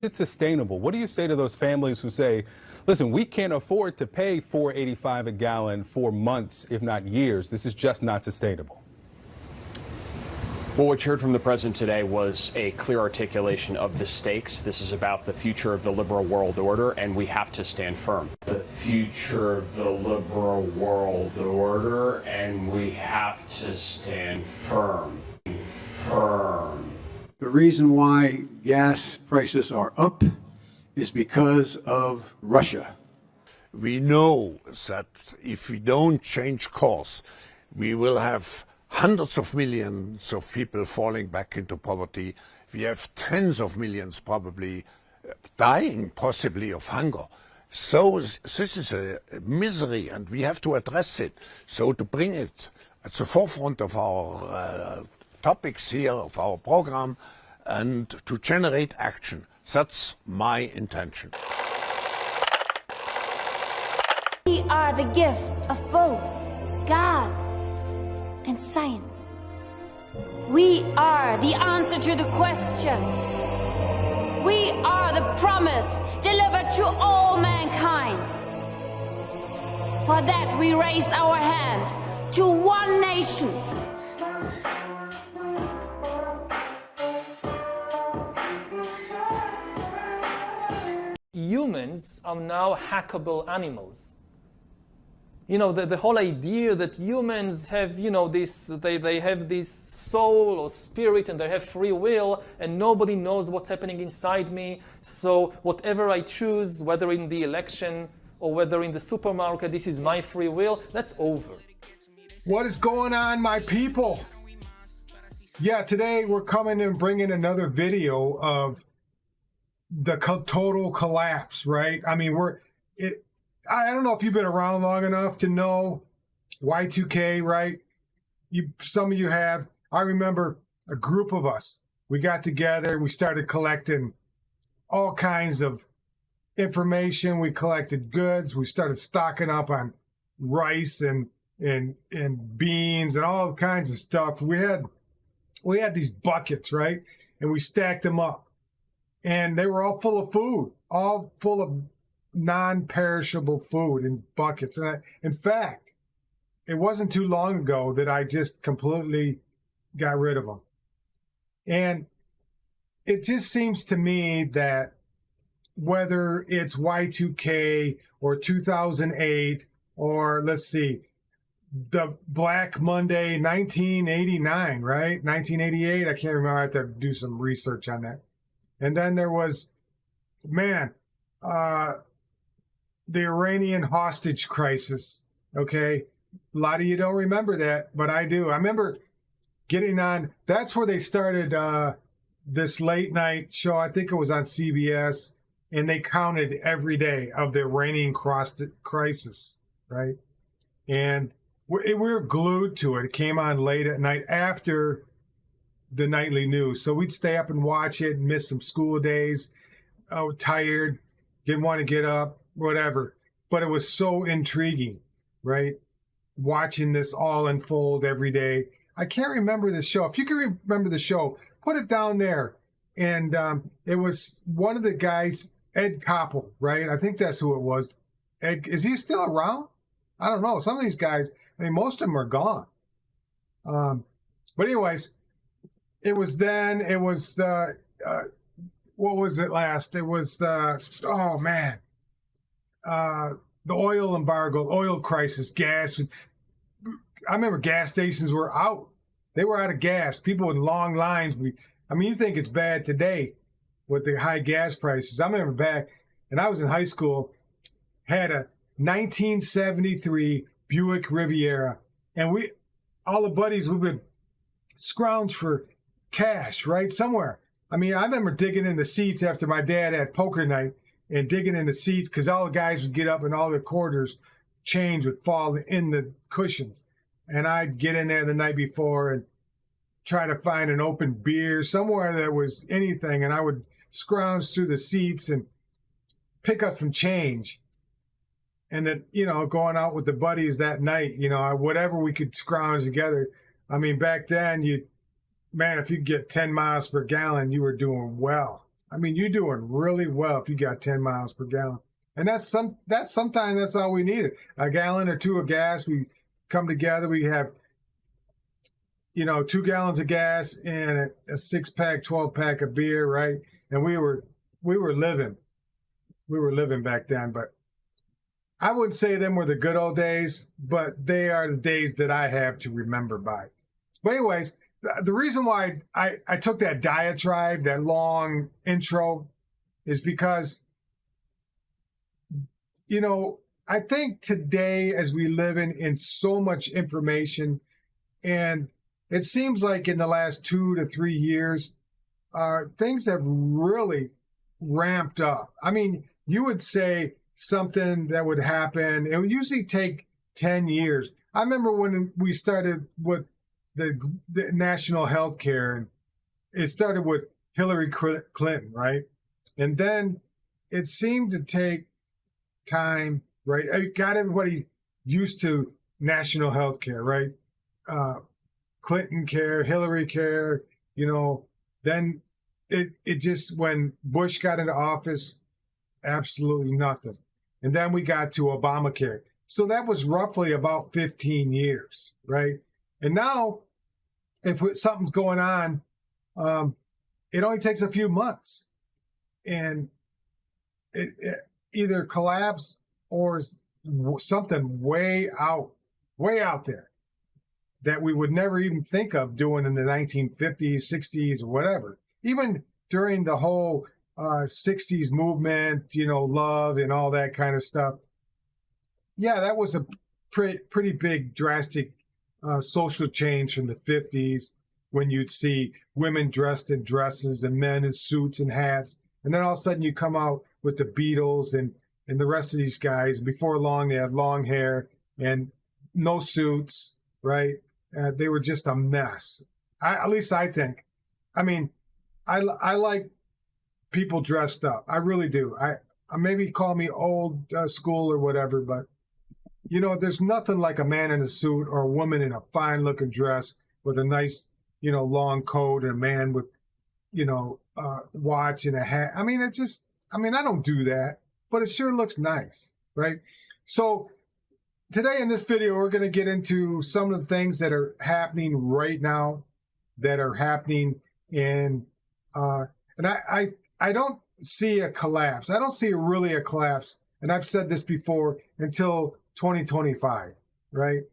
It's sustainable. What do you say to those families who say, listen, we can't afford to pay $4.85 a gallon for months, if not years. This is just not sustainable. Well, what you heard from the president today was a clear articulation of the stakes. This is about the future of the liberal world order, and we have to stand firm. The future of the liberal world order, and we have to stand firm. The reason why gas prices are up is because of Russia. We know that if we don't change course, we will have hundreds of millions of people falling back into poverty. We have tens of millions probably dying, possibly of hunger. So this is a misery, and we have to address it. So to bring it at the forefront of our topics here, of our program, and to generate action. That's my intention. We are the gift of both God and science. We are the answer to the question. We are the promise delivered to all mankind. For that we raise our hand to one nation. Humans are now hackable animals. You know, the whole idea that humans have, you know, they have this soul or spirit and they have free will and nobody knows what's happening inside me. So whatever I choose, whether in the election or whether in the supermarket, this is my free will, that's over. What is going on, my people? Yeah, today we're coming and bringing another video of the total collapse, right? I mean, I don't know if you've been around long enough to know Y2K, right? Some of you have. I remember a group of us. We got together and we started collecting all kinds of information. We collected goods. We started stocking up on rice and beans and all kinds of stuff. We had these buckets, right? And we stacked them up. And they were all full of food, all full of non-perishable food in buckets. And in fact, it wasn't too long ago that I just completely got rid of them. And it just seems to me that whether it's Y2K or 2008 or let's see, the Black Monday 1989, right? 1988, I can't remember. I have to do some research on that. And then there was, the Iranian hostage crisis, okay? A lot of you don't remember that, but I do. I remember getting on, that's where they started this late night show. I think it was on CBS, and they counted every day of the Iranian crisis, right? And we were glued to it. It came on late at night after the nightly news. So we'd stay up and watch it and miss some school days. I was tired, didn't want to get up, whatever. But it was so intriguing, right? Watching this all unfold every day. I can't remember the show. If you can remember the show, put it down there. And it was one of the guys, Ed Koppel, right? I think that's who it was. Ed, is he still around? I don't know. Some of these guys, I mean, most of them are gone. But anyways, it was the, what was it last? It was the oil embargo, oil crisis, gas. I remember gas stations were out. They were out of gas. People in long lines. I mean, you think it's bad today with the high gas prices. I remember back, and I was in high school, had a 1973 Buick Riviera, and all the buddies, we would scrounge for cash, right? Somewhere. I mean, I remember digging in the seats after my dad had poker night and digging in the seats because all the guys would get up and all the quarters, change would fall in the cushions. And I'd get in there the night before and try to find an open beer somewhere that was anything. And I would scrounge through the seats and pick up some change. And then, you know, going out with the buddies that night, you know, whatever we could scrounge together. I mean, back then, if you get 10 miles per gallon, you were doing well. I mean, you're doing really well if you got 10 miles per gallon. And sometimes that's all we needed. A gallon or two of gas. We come together. We have, 2 gallons of gas and a 6-pack, 12-pack of beer, right? And we were living. We were living back then. But I wouldn't say them were the good old days, but they are the days that I have to remember by. But anyways, the reason why I took that diatribe, that long intro, is because, I think today, as we live in so much information, and it seems like in the last 2 to 3 years, things have really ramped up. I mean, you would say something that would happen, it would usually take 10 years. I remember when we started with the national health care, and it started with Hillary Clinton, right? And then it seemed to take time, right? It got everybody used to national health care, right? Clinton care, Hillary care, then it just, when Bush got into office, absolutely nothing. And then we got to Obamacare. So that was roughly about 15 years, right? And now, if something's going on, it only takes a few months. And it either collapse or something way out there that we would never even think of doing in the 1950s, 60s, or whatever. Even during the whole 60s movement, love and all that kind of stuff. Yeah, that was a pretty big, drastic social change from the 50s, when you'd see women dressed in dresses and men in suits and hats. And then all of a sudden you come out with the Beatles and the rest of these guys. Before long, they had long hair and no suits, right? They were just a mess. At least I think. I mean, I like people dressed up. I really do. I maybe call me old school or whatever, but there's nothing like a man in a suit or a woman in a fine looking dress with a nice, long coat, and a man with, watch and a hat. I mean, I don't do that, but it sure looks nice, right? So today in this video, we're going to get into some of the things that are happening right now, that are happening in, and I don't see a collapse. I don't see really a collapse. And I've said this before, until 2025, right?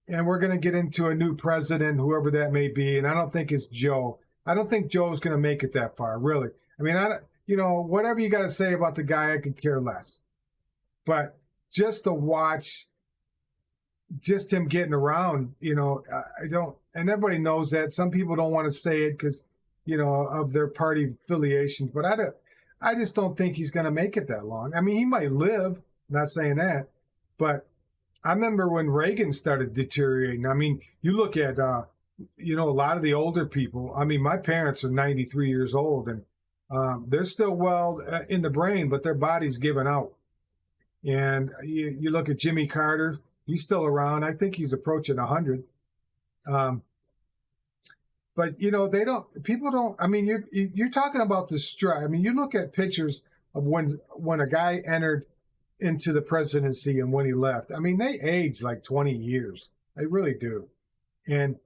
And we're going to get into a new president, whoever that may be. And I don't think it's Joe. I don't think Joe's going to make it that far, really. I mean, whatever you got to say about the guy, I could care less. But just to watch, just him getting around, I don't, and everybody knows that. Some people don't want to say it because, of their party affiliations. But I just don't think he's going to make it that long. I mean, he might live, I'm not saying that. But I remember when Reagan started deteriorating. I mean, you look at, a lot of the older people. I mean, my parents are 93 years old, and they're still well in the brain, but their body's given out. And you look at Jimmy Carter, he's still around. I think he's approaching 100. But, people don't, I mean, you're talking about the stress. I mean, you look at pictures of when a guy entered into the presidency and when he left. I mean, they age like 20 years. They really do. And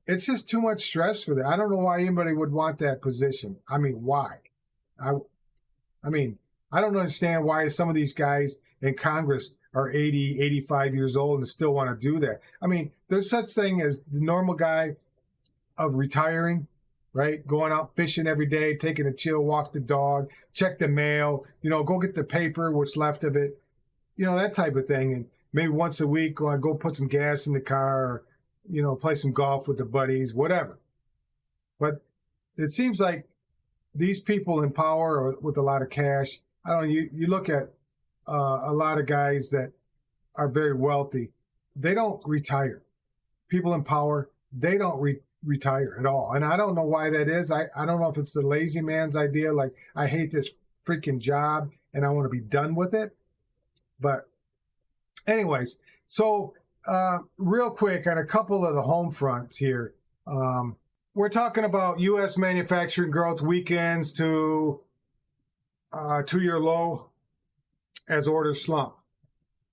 it's just too much stress for them. I don't know why anybody would want that position. I mean, why? I mean, I don't understand why some of these guys in Congress are 80, 85 years old and still want to do that. I mean, there's such thing as the normal guy of retiring, right? Going out fishing every day, taking a chill, walk the dog, check the mail, go get the paper, what's left of it, that type of thing. And maybe once a week, go put some gas in the car, or, play some golf with the buddies, whatever. But it seems like these people in power or with a lot of cash, I don't know, you look at a lot of guys that are very wealthy, they don't retire. People in power, they don't retire at all. And I don't know why that is. I don't know if it's the lazy man's idea, like, I hate this freaking job and I want to be done with it. But anyways, so real quick on a couple of the home fronts here. We're talking about U.S. manufacturing growth weakens to 2-year low as orders slump.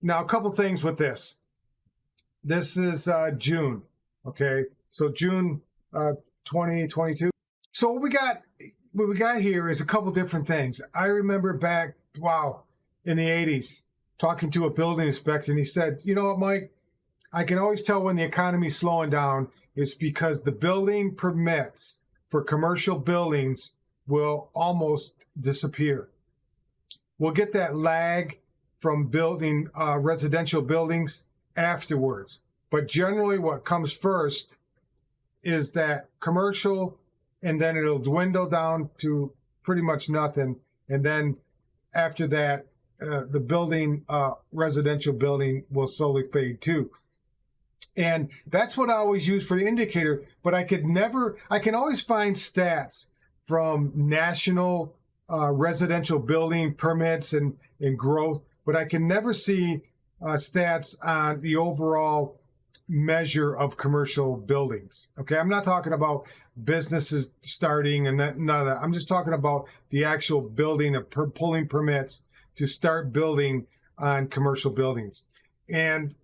Now, a couple things with this. This is June, okay? So June 2022. So what we got here is a couple different things. I remember back, in the 80s, talking to a building inspector, and he said, you know what, Mike? I can always tell when the economy's slowing down. It's because the building permits for commercial buildings will almost disappear. We'll get that lag from building residential buildings afterwards. But generally what comes first is that commercial, and then it'll dwindle down to pretty much nothing. And then after that, the building, residential building will slowly fade too. And that's what I always use for the indicator, but I can always find stats from national residential building permits and growth, but I can never see stats on the overall measure of commercial buildings. Okay, I'm not talking about businesses starting and none of that. I'm just talking about the actual building of pulling permits to start building on commercial buildings. And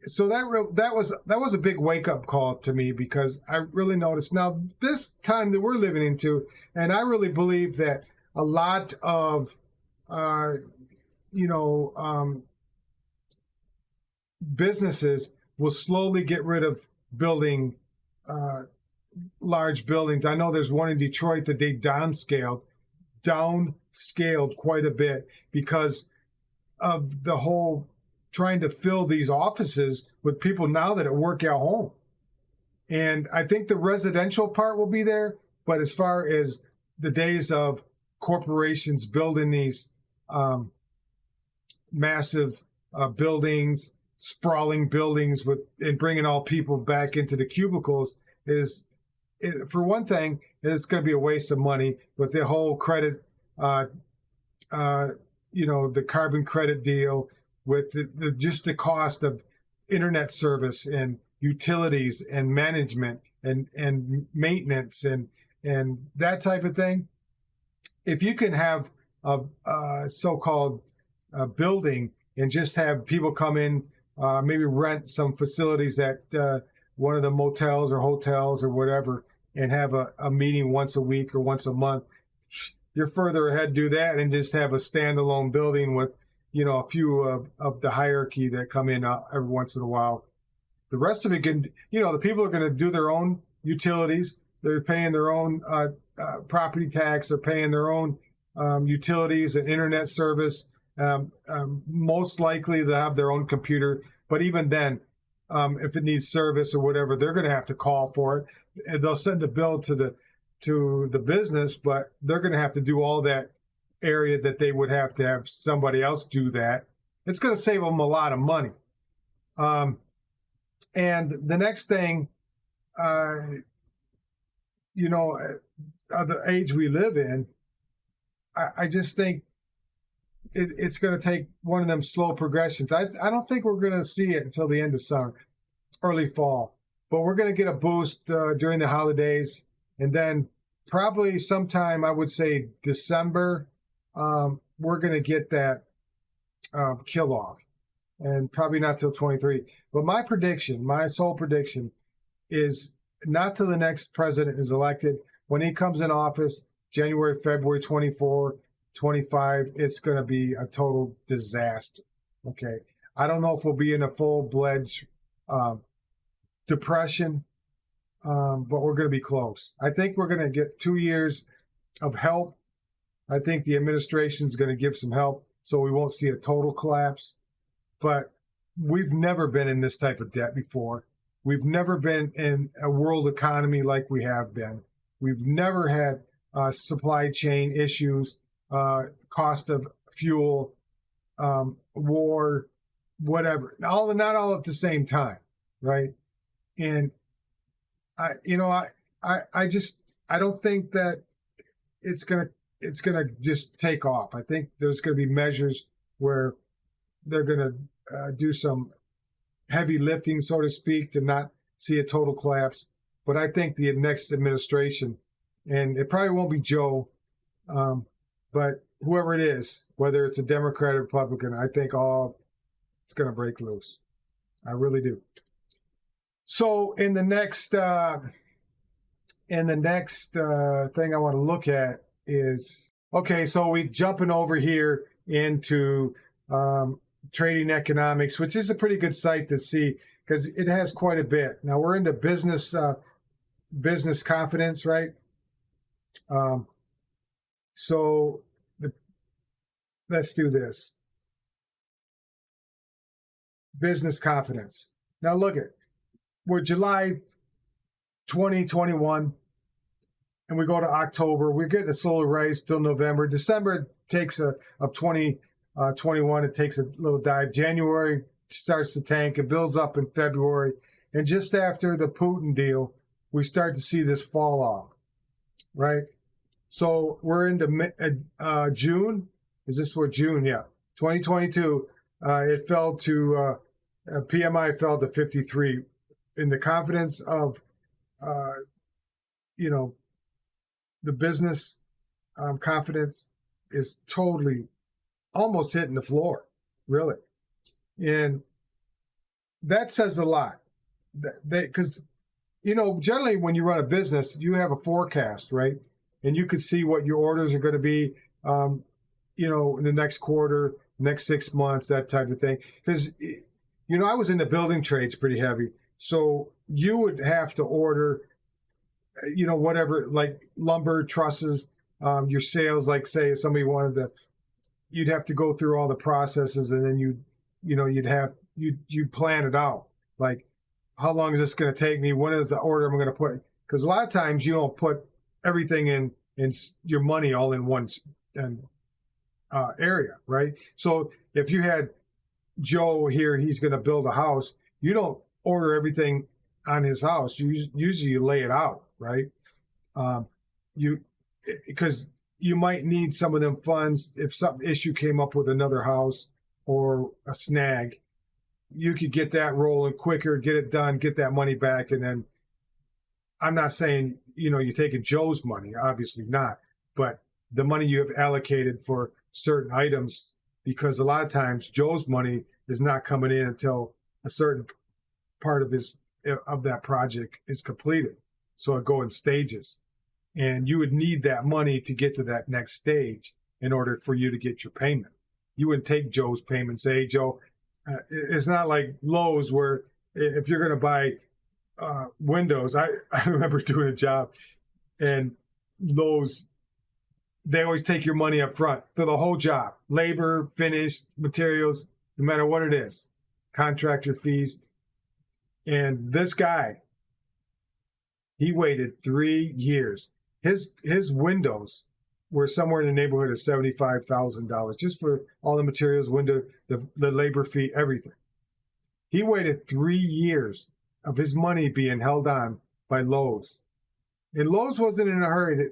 so that was a big wake up call to me, because I really noticed now this time that we're living into, and I really believe that a lot of businesses will slowly get rid of building large buildings. I know there's one in Detroit that they downscaled quite a bit because of the whole trying to fill these offices with people now that work at home. And I think the residential part will be there, but as far as the days of corporations building these massive buildings, sprawling buildings and bringing all people back into the cubicles for one thing, it's going to be a waste of money with the whole credit, the carbon credit deal, with just the cost of internet service and utilities and management and maintenance and that type of thing. If you can have a so-called building and just have people come in, maybe rent some facilities at one of the motels or hotels or whatever, and have a meeting once a week or once a month, you're further ahead to do that and just have a standalone building with a few of the hierarchy that come in every once in a while. The rest of it can, the people are going to do their own utilities. They're paying their own property tax. They're paying their own utilities and internet service. Most likely they'll have their own computer. But even then, if it needs service or whatever, they're going to have to call for it. And they'll send a bill to the business, but they're going to have to do all that area that they would have to have somebody else do that. It's going to save them a lot of money. And the next thing, the age we live in, I just think it's going to take one of them slow progressions. I don't think we're going to see it until the end of summer, early fall. But we're going to get a boost during the holidays. And then probably sometime, I would say December, we're going to get that kill off, and probably not till 23. But my sole prediction is not till the next president is elected. When he comes in office, January, February 24, 25, it's going to be a total disaster. Okay. I don't know if we'll be in a full-fledged depression, but we're going to be close. I think we're going to get 2 years of help. I think the administration is going to give some help so we won't see a total collapse. But we've never been in this type of debt before. We've never been in a world economy like we have been. We've never had supply chain issues, cost of fuel, war, whatever. Not all at the same time, right? And I don't think that it's gonna just take off. I think there's gonna be measures where they're gonna do some heavy lifting, so to speak, to not see a total collapse. But I think the next administration, and it probably won't be Joe, But whoever it is, whether it's a Democrat or Republican, I think it's going to break loose. I really do. So in the next thing I want to look at is, okay, so we jumping over here into Trading Economics, which is a pretty good site to see because it has quite a bit. Now we're into business confidence, right? Let's do this. Business confidence. Now look at, we're July 2021, and we go to October. We're getting a slow rise till November. December takes of 2021, it takes a little dive. January starts to tank. It builds up in February. And just after the Putin deal, we start to see this fall off, right? So we're into June. Is this what June? Yeah. 2022, it fell to, PMI fell to 53. In the confidence of, the business confidence is totally almost hitting the floor, really. And that says a lot. Because, generally when you run a business, you have a forecast, right? And you can see what your orders are going to be, in the next quarter, next 6 months, that type of thing. Because, I was in the building trades pretty heavy. So you would have to order, whatever, like lumber, trusses, your sales, like say if somebody you'd have to go through all the processes, and then you'd plan it out. Like, how long is this going to take me? When is the order I'm going to put? Because a lot of times you don't put everything in your money all in one area, right? So if you had Joe here, he's going to build a house, you don't order everything on his house. Usually you lay it out, right? Because you might need some of them funds if some issue came up with another house or a snag. You could get that rolling quicker, get it done, get that money back. And then I'm not saying, you're taking Joe's money, obviously not, but the money you have allocated for certain items, because a lot of times Joe's money is not coming in until a certain part of that project is completed. So it go in stages, and you would need that money to get to that next stage in order for you to get your payment. You wouldn't take Joe's payment and say, hey, Joe, it's not like Lowe's where if you're going to buy windows, I remember doing a job, and Lowe's, they always take your money up front for the whole job, labor, finish, materials, no matter what it is, contractor fees. And this guy, he waited 3 years. His windows were somewhere in the neighborhood of $75,000 just for all the materials, window, the labor fee, everything. He waited 3 years of his money being held on by Lowe's. And Lowe's wasn't in a hurry.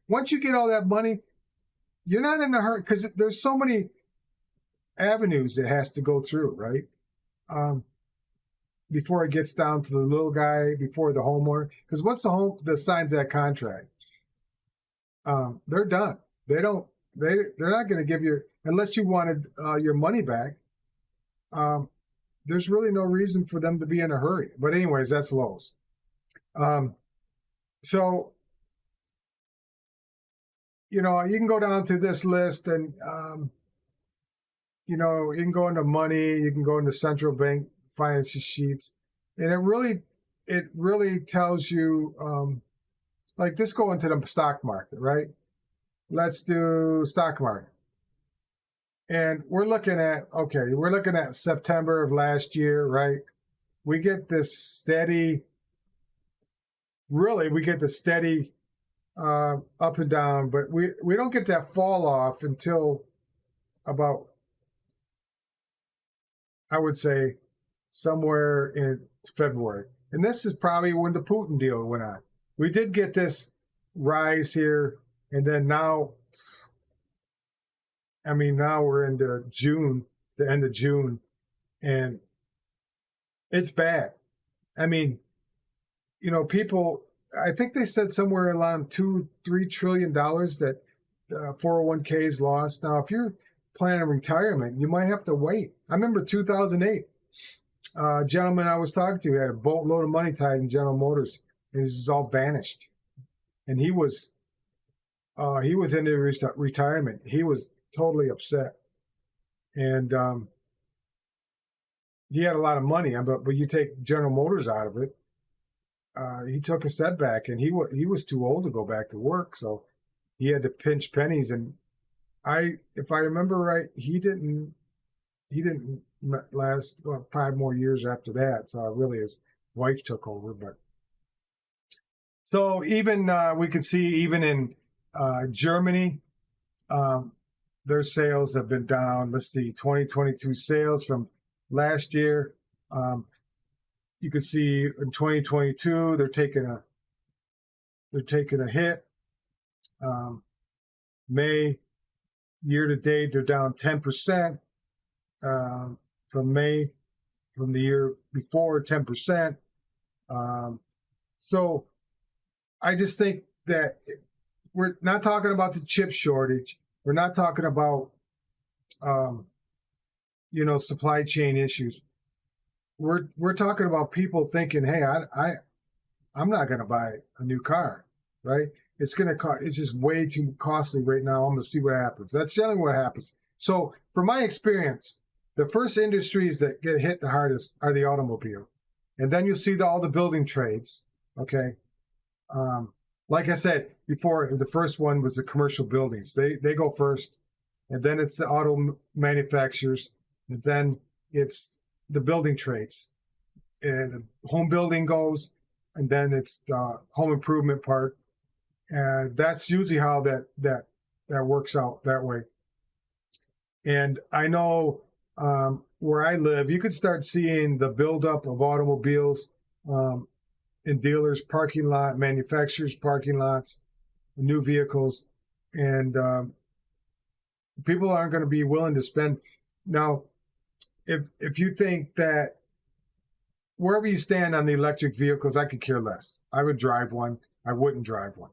Once you get all that money, you're not in a hurry because there's so many avenues it has to go through, right? Before it gets down to the little guy, before the homeowner. Because once the signs that contract, they're done. They're not going to give you, unless you wanted your money back. There's really no reason for them to be in a hurry. But anyways, that's Lowe's. So, you can go down to this list and, you can go into money, you can go into central bank financial sheets. And it really tells you, like this go into the stock market, right? Let's do stock market. And we're looking at September of last year, right? We get this steady, up and down, but we don't get that fall off until about, I would say, somewhere in February. And this is probably when the Putin deal went on. We did get this rise here, and then now we're into June, the end of June, and it's bad. People, I think they said somewhere around $2-3 trillion that 401ks lost. Now, if you're planning retirement, you might have to wait. I remember 2008. A gentleman I was talking to had a boatload of money tied in General Motors, and this is all vanished. And he was into retirement. He was totally upset, and he had a lot of money. But you take General Motors out of it, he took a setback, and he was too old to go back to work, so he had to pinch pennies. And if I remember right, he didn't last 5 more years after that. So really, his wife took over. But so even we could see even in Germany, their sales have been down. Let's see, 2022 sales from last year. You could see in 2022 they're taking a hit. May year to date they're down 10%. From May from the year before, 10%. So I just think that we're not talking about the chip shortage. We're not talking about, supply chain issues. We're talking about people thinking, hey, I'm not going to buy a new car, right? It's going to cost. It's just way too costly right now. I'm going to see what happens. That's generally what happens. So from my experience, the first industries that get hit the hardest are the automobile. And then you'll see all the building trades, okay? Like I said before, the first one was the commercial buildings. They go first, and then it's the auto manufacturers, and then it's the building trades. And the home building goes, and then it's the home improvement part. That's usually how that works out that way. And I know where I live, you could start seeing the buildup of automobiles in dealers' parking lot, manufacturers' parking lots, new vehicles, and people aren't going to be willing to spend. Now, if you think that wherever you stand on the electric vehicles, I could care less. I would drive one. I wouldn't drive one.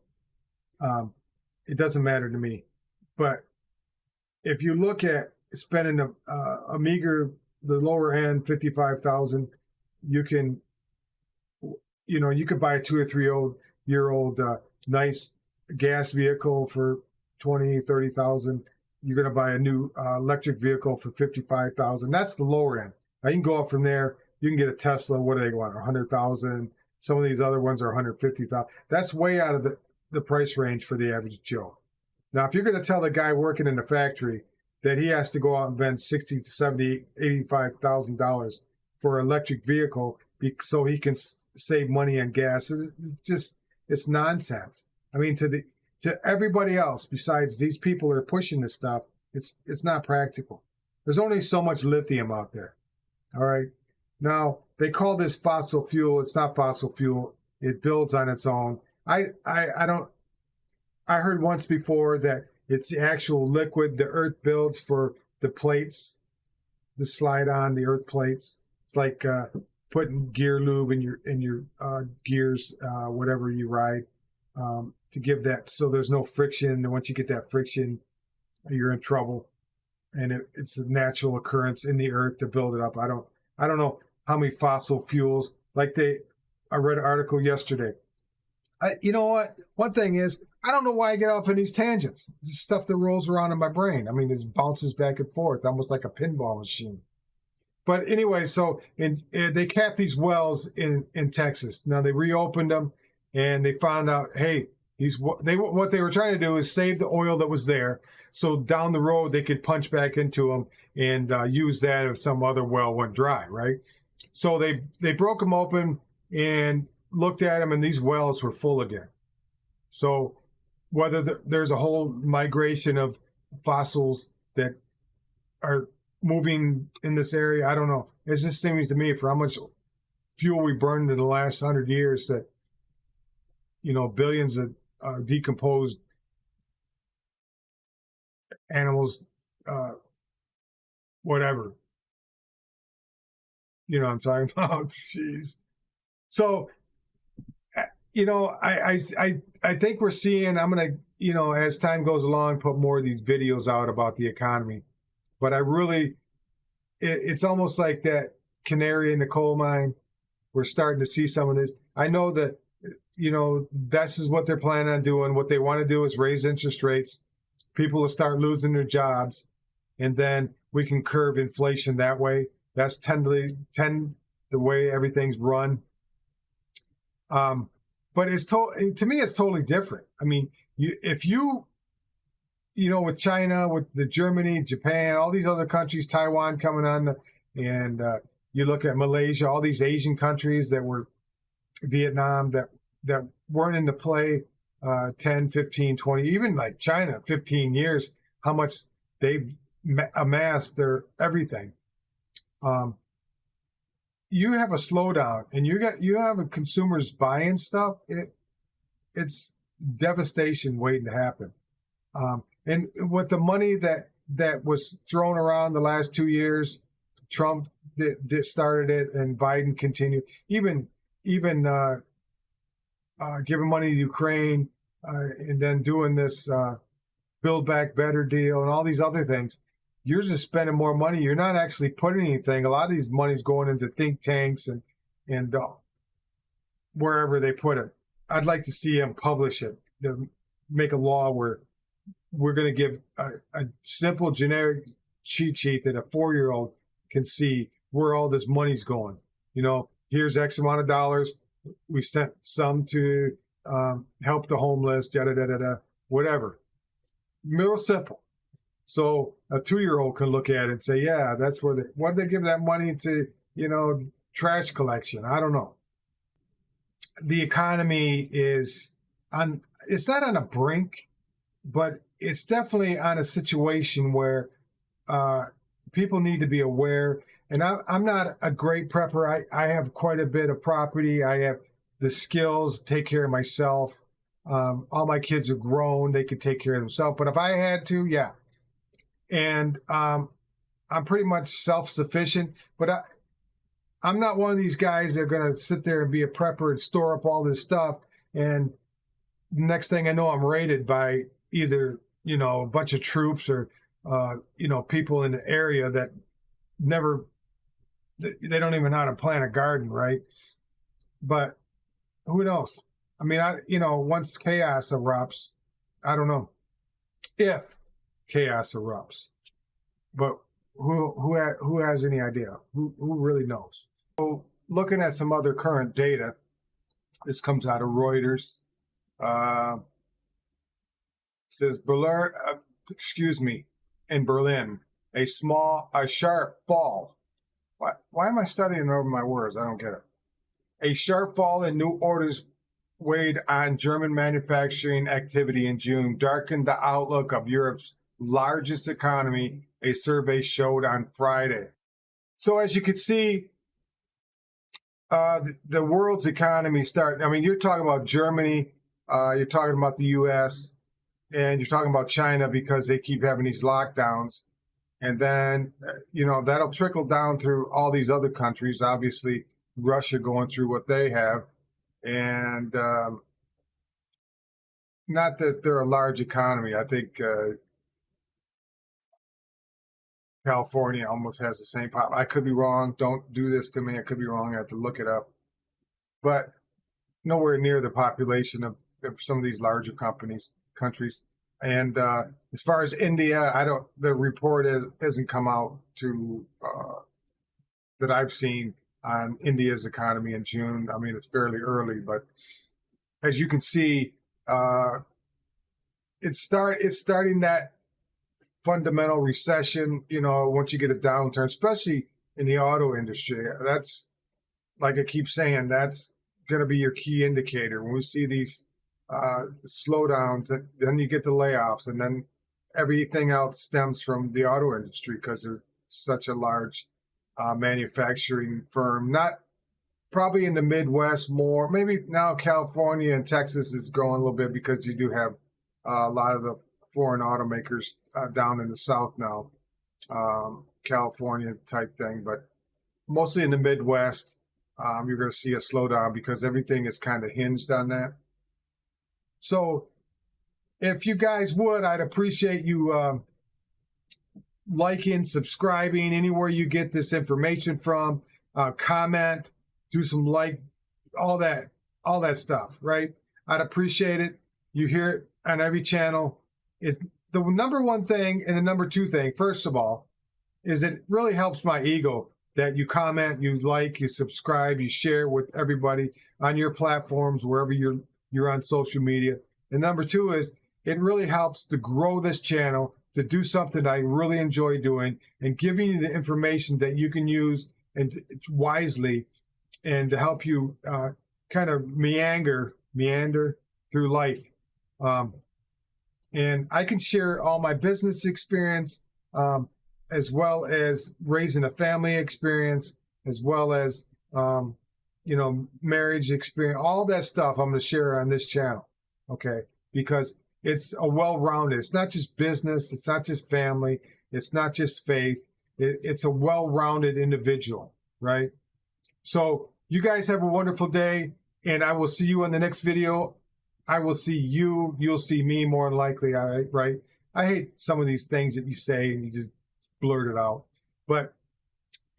It doesn't matter to me. But if you look at spending a meager, the lower end, $55,000, you could buy a 2 or 3 year old nice gas vehicle for $20,000-$30,000. You're going to buy a new electric vehicle for $55,000. That's the lower end. Now you can go up from there. You can get a Tesla. What do they want? $100,000. Some of these other ones are $150,000. That's way out of the price range for the average Joe. Now, if you're going to tell the guy working in the factory that he has to go out and spend $60,000 to $70,000, $85,000 for an electric vehicle so he can save money on gas, it's nonsense. I mean, to everybody else besides these people who are pushing this stuff, it's not practical. There's only so much lithium out there. All right. Now they call this fossil fuel. It's not fossil fuel. It builds on its own. I heard once before that it's the actual liquid the earth builds for the plates to slide on, the earth plates. It's like putting gear lube in your gears, whatever you ride, to give that so there's no friction. And once you get that friction, you're in trouble. And it's a natural occurrence in the earth to build it up. I don't know how many fossil fuels. I read an article yesterday. You know what? One thing is, I don't know why I get off on these tangents. This stuff that rolls around in my brain. I mean, it bounces back and forth, almost like a pinball machine. But anyway, so they capped these wells in Texas. Now they reopened them, and they found out, hey, what they were trying to do is save the oil that was there, so down the road they could punch back into them and use that if some other well went dry, right? So they broke them open and looked at them, and these wells were full again. So whether there's a whole migration of fossils that are moving in this area, I don't know. It just seems to me for how much fuel we burned in the last 100 years that, billions of decomposed animals, whatever. You know what I'm talking about? Jeez. So, I think we're seeing, I'm going to, as time goes along, put more of these videos out about the economy. But it's almost like that canary in the coal mine. We're starting to see some of this. I know that, this is what they're planning on doing. What they want to do is raise interest rates. People will start losing their jobs. And then we can curve inflation that way. That's the way everything's run. But to me, it's totally different. I mean, with China, with the Germany, Japan, all these other countries, Taiwan coming on, and you look at Malaysia, all these Asian countries that were Vietnam that weren't into play 10, 15, 20, even like China, 15 years, how much they've amassed their everything. You have a slowdown and you have a consumers buying stuff. It's devastation waiting to happen. And with the money that was thrown around the last 2 years, Trump started it and Biden continued. Even giving money to Ukraine and then doing this Build Back Better deal and all these other things. You're just spending more money. You're not actually putting anything. A lot of these money's going into think tanks and wherever they put it. I'd like to see them publish it, make a law where we're going to give a simple generic cheat sheet that a 4-year-old can see where all this money's going. Here's X amount of dollars. We sent some to help the homeless, whatever. Real simple. So a 2-year-old can look at it and say, yeah, that's where what did they give that money to, trash collection? I don't know. The economy it's not on a brink, but it's definitely on a situation where people need to be aware. And I'm not a great prepper. I have quite a bit of property. I have the skills to take care of myself. All my kids are grown. They could take care of themselves. But if I had to, yeah. And I'm pretty much self-sufficient, but I'm not one of these guys that are going to sit there and be a prepper and store up all this stuff. And next thing I know, I'm raided by either, a bunch of troops or, people in the area that they don't even know how to plant a garden, right? But who knows? I mean, once chaos erupts, I don't know if chaos erupts, but who has any idea? Who really knows? So looking at some other current data, this comes out of Reuters. It says in Berlin, a sharp fall. Why am I studying over my words? I don't get it. A sharp fall in new orders weighed on German manufacturing activity in June, darkened the outlook of Europe's largest economy, a survey showed on Friday. So as you can see, the world's economy you're talking about Germany, you're talking about the U.S., and you're talking about China because they keep having these lockdowns. And then, that'll trickle down through all these other countries, obviously Russia going through what they have. And not that they're a large economy. I think California almost has the same pop. I could be wrong. Don't do this to me. I could be wrong. I have to look it up. But nowhere near the population of some of these larger countries. And as far as India, the report hasn't come out that I've seen on India's economy in June. I mean, it's fairly early, but as you can see, it's starting that fundamental recession, once you get a downturn, especially in the auto industry. That's, like I keep saying, that's going to be your key indicator. When we see these slowdowns, then you get the layoffs, and then everything else stems from the auto industry because they're such a large manufacturing firm. Not probably in the Midwest more. Maybe now California and Texas is growing a little bit because you do have a lot of the foreign automakers down in the South now, California type thing, but mostly in the Midwest. you're going to see a slowdown because everything is kind of hinged on that. So if you guys would, I'd appreciate you liking, subscribing, anywhere you get this information from, comment, do some like, all that stuff, right? I'd appreciate it. You hear it on every channel. It's the number one thing, and the number two thing, first of all, is it really helps my ego that you comment, you like, you subscribe, you share with everybody on your platforms, wherever you're on social media. And number two is it really helps to grow this channel, to do something I really enjoy doing, and giving you the information that you can use and wisely, and to help you kind of meander through life. And I can share all my business experience, as well as raising a family experience, as well as, marriage experience, all that stuff I'm going to share on this channel. Okay. Because it's a well-rounded, it's not just business. It's not just family. It's not just faith. It's a well-rounded individual, right? So you guys have a wonderful day, and I will see you in the next video. I will see you. You'll see me more than likely, right? I hate some of these things that you say and you just blurt it out. But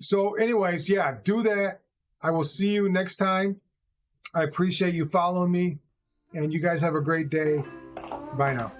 so anyways, yeah, do that. I will see you next time. I appreciate you following me, and you guys have a great day. Bye now.